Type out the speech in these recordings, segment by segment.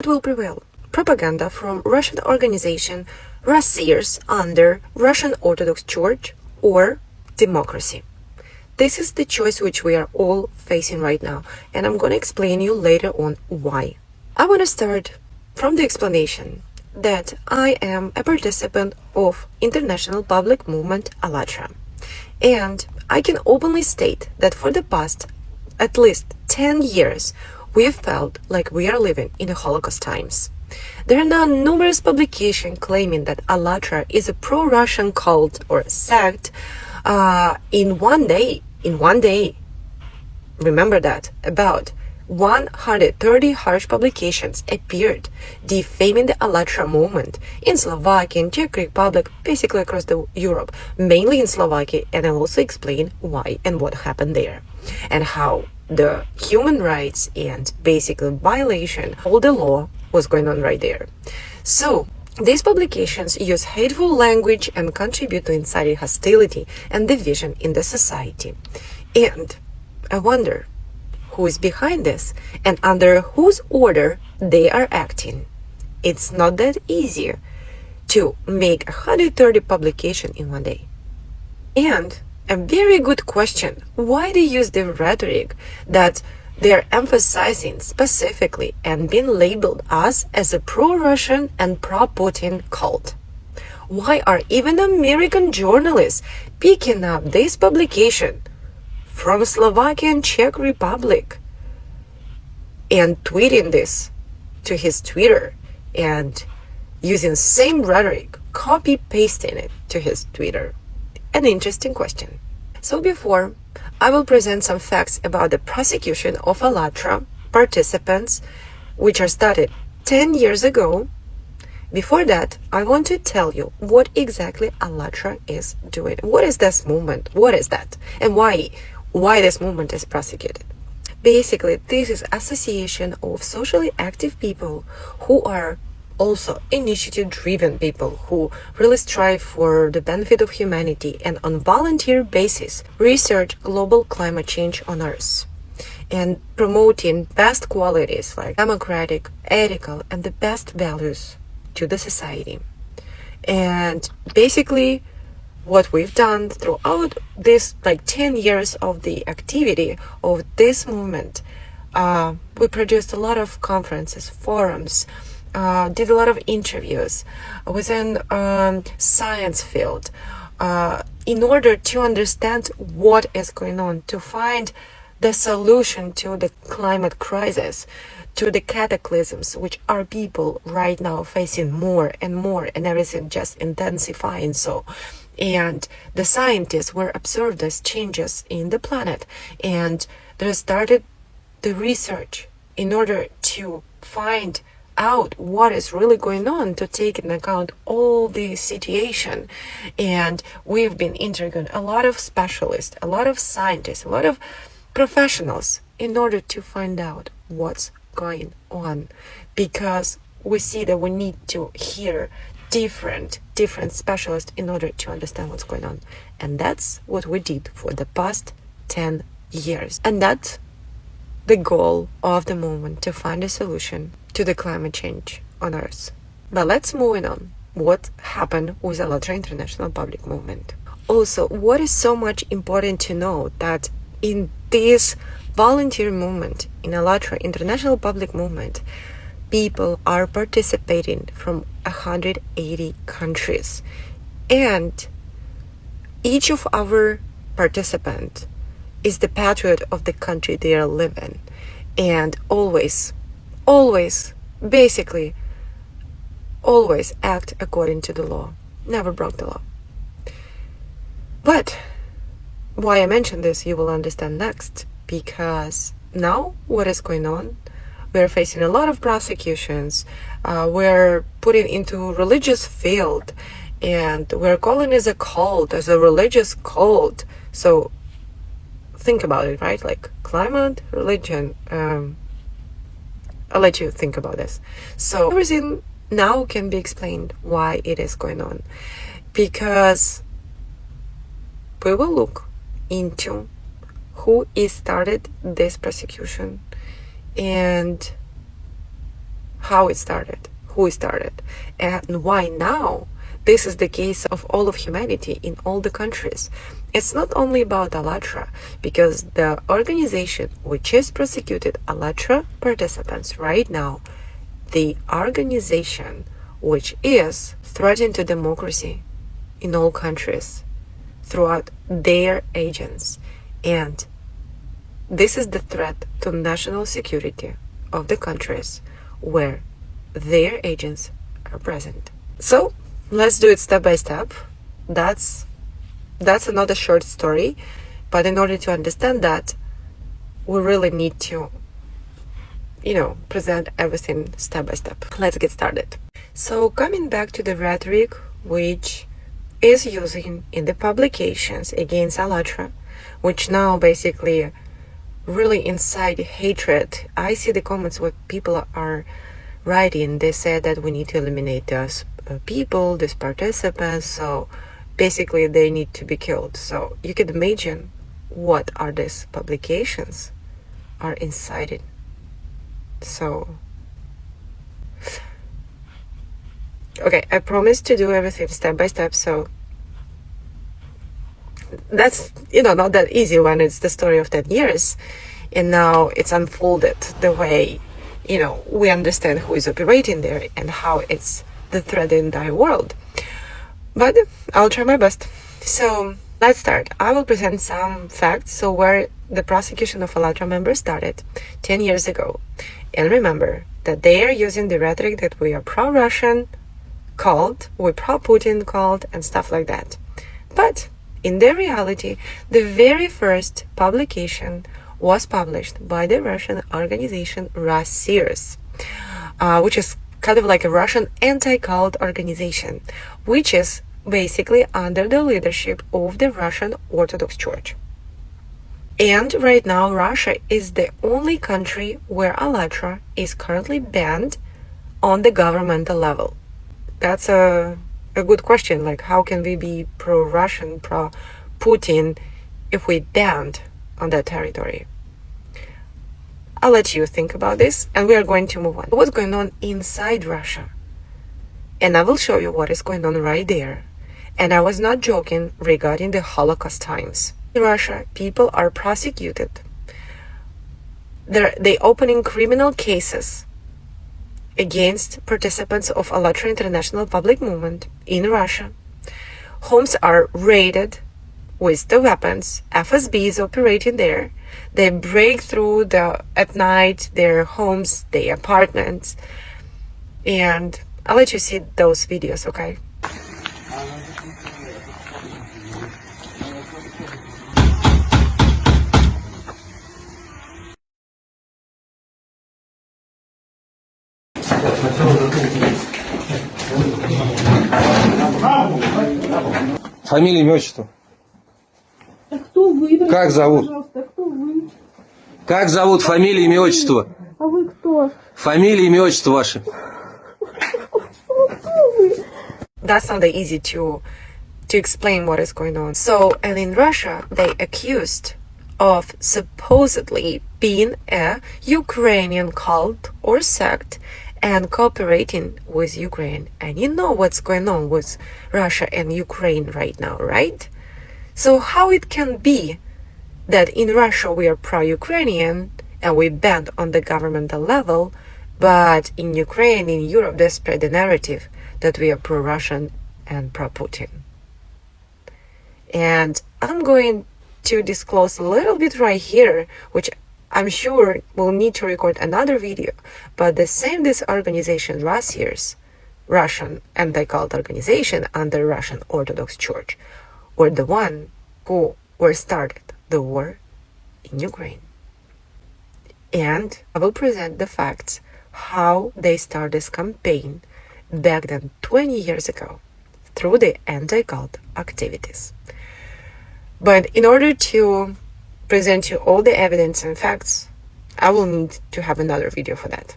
What will prevail? Propaganda from Russian organization Russians under Russian Orthodox Church or democracy? This is the choice which we are all facing right now, and I'm going to explain you later on why. I want to start from the explanation that I am a participant of international public movement *ALLATRA, and I can openly state that for the past at least 10 years we felt like we are living in the Holocaust times. There are now numerous publications claiming that *ALLATRA is a pro-Russian cult or sect. In one day, remember that, about 130 harsh publications appeared defaming the *ALLATRA movement in Slovakia, in Czech Republic, basically across Europe, mainly in Slovakia, and I'll also explain why and what happened there, and how the human rights and basically violation of the law was going on right there. So these publications use hateful language and contribute to inciting hostility and division in the society. And I wonder who is behind this and under whose order they are acting. It's not that easy to make 130 publications in one day. And a very good question, why they use the rhetoric that they're emphasizing specifically and being labeled as a pro-Russian and pro-Putin cult? Why are even American journalists picking up this publication from Slovakia and Czech Republic and tweeting this to his Twitter and using same rhetoric, copy-pasting it to his Twitter? An interesting question. So before, I will present some facts about the prosecution of *ALLATRA participants, which are started 10 years ago. Before that, I want to tell you what exactly *ALLATRA is doing. What is this movement? What is that? And why this movement is prosecuted? Basically, this is association of socially active people who are also initiative-driven people who really strive for the benefit of humanity and on volunteer basis research global climate change on Earth and promoting best qualities like democratic, ethical, and the best values to the society. And basically, what we've done throughout this 10 years of the activity of this movement, we produced a lot of conferences, forums, did a lot of interviews within science field in order to understand what is going on, to find the solution to the climate crisis, to the cataclysms which our people right now facing more, and everything just intensifying so. And the scientists were observed these changes in the planet, and they started the research in order to find out what is really going on, to take into account all the situation. And we've been interviewing a lot of specialists, a lot of scientists, a lot of professionals in order to find out what's going on, because we see that we need to hear different specialists in order to understand what's going on. And that's what we did for the past 10 years. And that's the goal of the movement, to find a solution to the climate change on Earth. But let's move on. What happened with *ALLATRA International Public Movement? Also, what is so much important to know that in this volunteer movement, in *ALLATRA International Public Movement, people are participating from 180 countries. And each of our participants is the patriot of the country they are living, and always act according to the law, never broke the law. But why I mention this, you will understand next, because now what is going on, we're facing a lot of prosecutions, we're putting into religious field, and we're calling it as a cult, as a religious cult. So think about it, right? Like climate, religion. I'll let you think about this. So everything now can be explained why it is going on, because we will look into who started this prosecution and how it started, who it started, and why now this is the case of all of humanity in all the countries. It's not only about Allatra, because the organization which is prosecuted Allatra participants right now, the organization which is threatening to democracy in all countries throughout their agents, and this is the threat to national security of the countries where their agents are present. So let's do it step by step. That's another short story, but in order to understand that, we really need to, present everything step by step. Let's get started. So coming back to the rhetoric which is using in the publications against Allatra, which now basically really incite hatred. I see the comments what people are writing. They said that we need to eliminate those people, these participants, so basically they need to be killed. So you can imagine what are these publications are inciting. So okay, I promise to do everything step by step, so that's not that easy when it's the story of 10 years and now it's unfolded the way we understand who is operating there and how it's the threat in the entire world. But I'll try my best. So let's start. I will present some facts, so where the prosecution of Allatra members started 10 years ago. And remember that they are using the rhetoric that we are pro-Russian called, we're pro-Putin called, and stuff like that. But in the reality, the very first publication was published by the Russian organization Russians, which is kind of like a Russian anti-cult organization, which is basically under the leadership of the Russian Orthodox Church. And right now, Russia is the only country where Allatra is currently banned on the governmental level. That's a good question. Like, how can we be pro-Russian, pro-Putin if we banned on that territory? I'll let you think about this, and we are going to move on. What's going on inside Russia? And I will show you what is going on right there. And I was not joking regarding the Holocaust times. In Russia, people are prosecuted. They opening criminal cases against participants of Allatra International Public Movement in Russia. Homes are raided with the weapons. FSB is operating there. They break through at night their homes, their apartments. And I'll let you see those videos, okay? Фамилия, имя, отчество. Кто вы? Как зовут? Пожалуйста, кто вы? Как зовут? Фамилия, имя, отчество. А вы кто? Фамилия, имя, отчество ваше. That's not that easy to explain what is going on. So, and in Russia, they accused of supposedly being a Ukrainian cult or sect and cooperating with Ukraine. And you know what's going on with Russia and Ukraine right now, right? So how it can be that in Russia we are pro-Ukrainian and we banned on the governmental level, but in Ukraine, in Europe, they spread the narrative that we are pro-Russian and pro-Putin. And I'm going to disclose a little bit right here, which I'm sure we'll need to record another video, but this organization, Russian anti-cult organization under Russian Orthodox Church, were the one who were started the war in Ukraine. And I will present the facts how they started this campaign back then 20 years ago through the anti-cult activities. But in order to present you all the evidence and facts, I will need to have another video for that.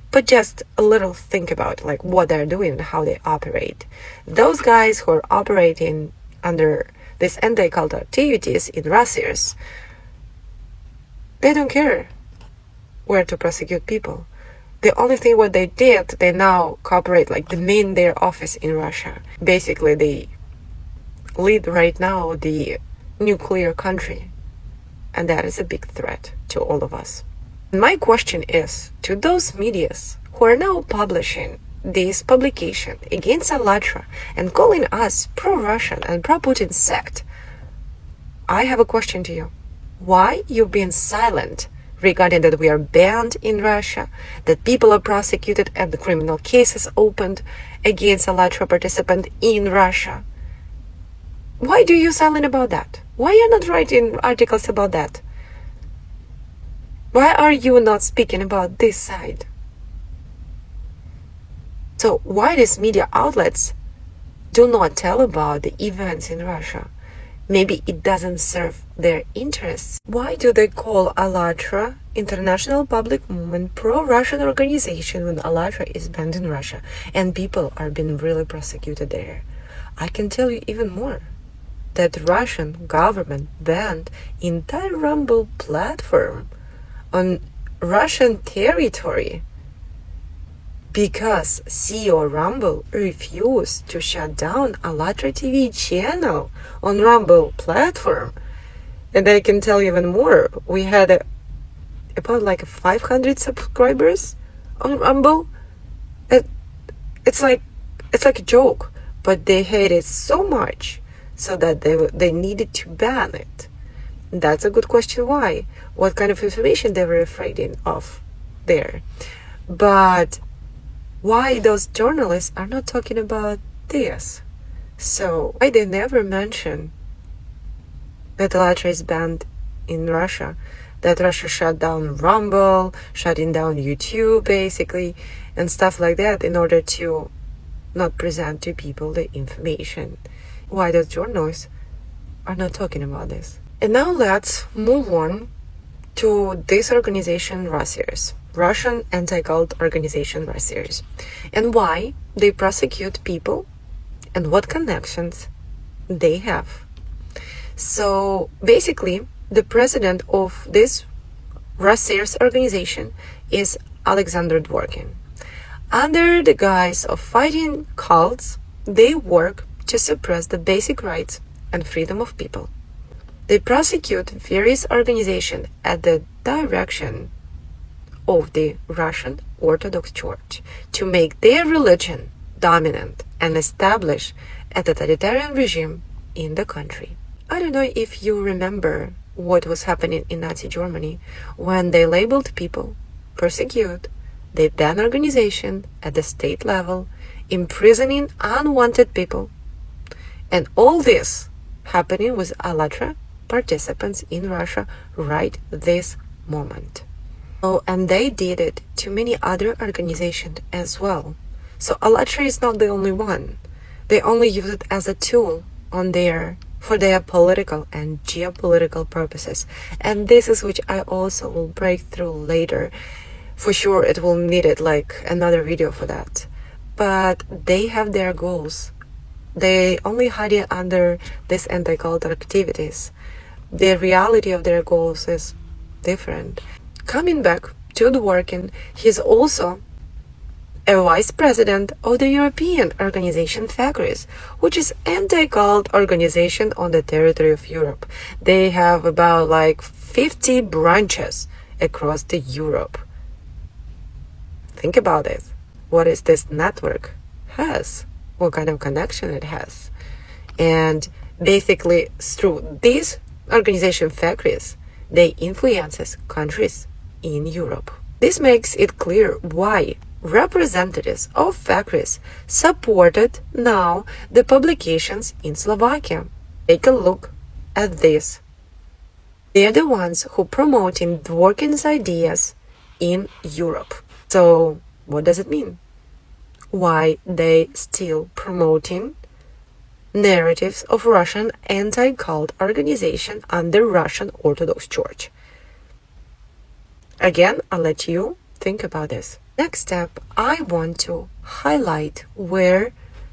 But just a little think about like what they're doing and how they operate. Those guys who are operating under these anti-cult activities in Russians, they don't care where to prosecute people. The only thing what they did, they now cooperate, like they main their office in Russia. Basically, they lead right now the nuclear country. And that is a big threat to all of us. My question is to those medias who are now publishing this publication against Allatra and calling us pro-Russian and pro-Putin sect. I have a question to you. Why you being silent regarding that we are banned in Russia, that people are prosecuted and the criminal cases opened against Allatra participant in Russia? Why do you silent about that? Why are you not writing articles about that? Why are you not speaking about this side? So why these media outlets do not tell about the events in Russia? Maybe it doesn't serve their interests. Why do they call Allatra International Public Movement pro-Russian organization when Allatra is banned in Russia and people are being really prosecuted there? I can tell you even more. That Russian government banned entire Rumble platform on Russian territory because CEO Rumble refused to shut down Allatra TV channel on Rumble platform. And I can tell you even more. We had about like 500 subscribers on Rumble. It's like a joke, but they hate it so much so that they needed to ban it. That's a good question. Why? What kind of information they were afraid of there? But why those journalists are not talking about this? So why they never mention that Allatra is banned in Russia, that Russia shut down Rumble, shutting down YouTube basically, and stuff like that in order to not present to people the information. Why those journalists are not talking about this? And now let's move on to this organization, Rossiers, Russian anti-cult organization Rossiers, and why they prosecute people and what connections they have. So basically, the president of this Rossiers organization is Alexander Dworkin. Under the guise of fighting cults, they work to suppress the basic rights and freedom of people. They prosecute various organizations at the direction of the Russian Orthodox Church to make their religion dominant and establish a totalitarian regime in the country. I don't know if you remember what was happening in Nazi Germany when they labeled people, persecute, they ban organization at the state level, imprisoning unwanted people. And all this happening with Allatra participants in Russia right this moment. Oh, and they did it to many other organizations as well. So Allatra is not the only one. They only use it as a tool for their political and geopolitical purposes. And this is which I also will break through later. For sure, it will need it like another video for that. But they have their goals. They only hide it under this anti-cult activities. The reality of their goals is different. Coming back to Dworkin, he's also a vice president of the European organization FACRIS, which is anti-cult organization on the territory of Europe. They have about like 50 branches across the Europe. Think about it. What is this network has? What kind of connection it has? And basically through this organization FACRIS, they influences countries in Europe. This makes it clear why representatives of FACRIS supported now the publications in Slovakia. Take a look at this. They're the ones who promoting Dworkin's ideas in Europe. So what does it mean? Why they still promoting narratives of Russian anti-cult organization under Russian Orthodox Church? Again, I'll let you think about this. Next step, I want to highlight where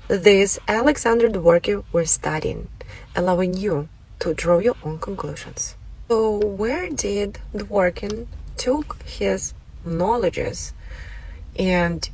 this Alexander Dworkin were studying, allowing you to draw your own conclusions. So where did Dworkin took his knowledges And